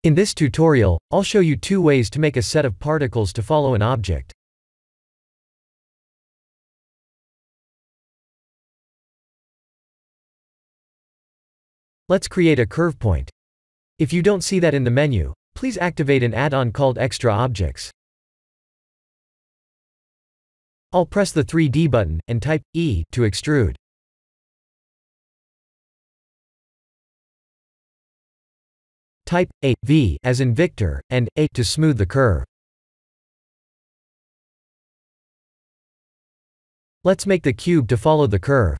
In this tutorial, I'll show you two ways to make a set of particles to follow an object. Let's create a curve point. If you don't see that in the menu, please activate an add-on called Extra Objects. I'll press the 3D button, and type E to extrude. Type A, V as in Victor, and A to smooth the curve. Let's make the cube to follow the curve.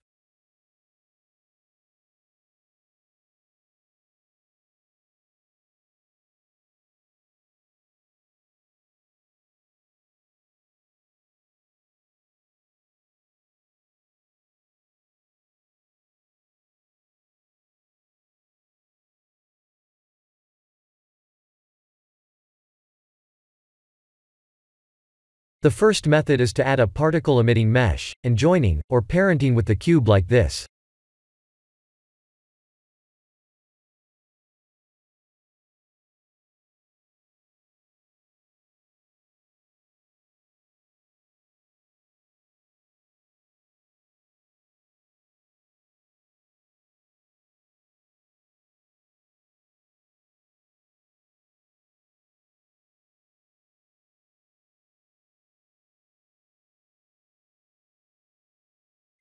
The first method is to add a particle-emitting mesh, and joining, or parenting with the cube like this.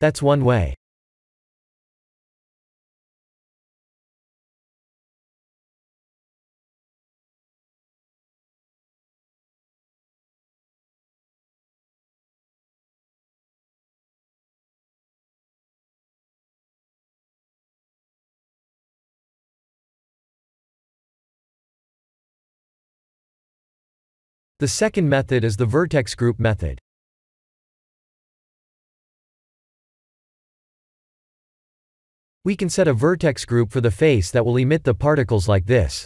That's one way. The second method is the vertex group method. We can set a vertex group for the face that will emit the particles like this.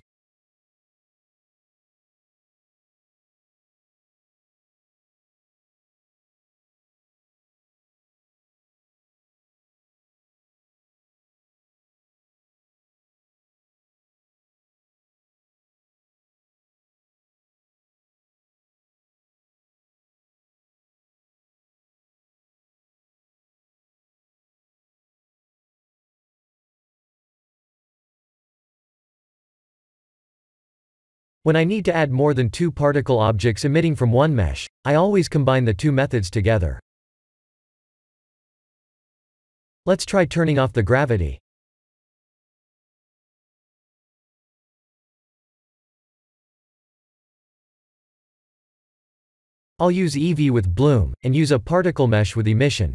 When I need to add more than two particle objects emitting from one mesh, I always combine the two methods together. Let's try turning off the gravity. I'll use EV with bloom, and use a particle mesh with emission.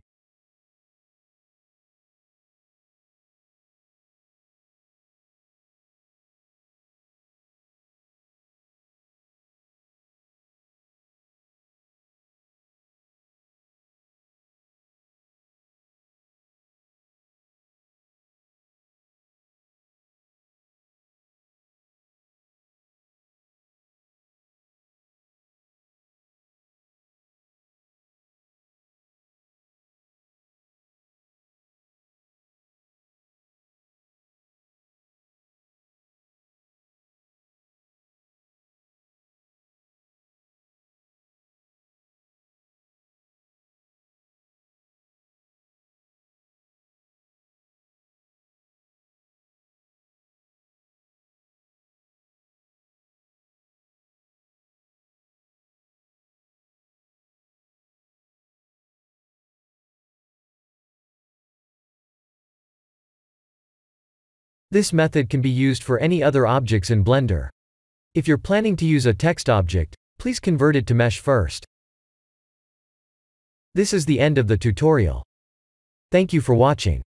This method can be used for any other objects in Blender. If you're planning to use a text object, please convert it to mesh first. This is the end of the tutorial. Thank you for watching.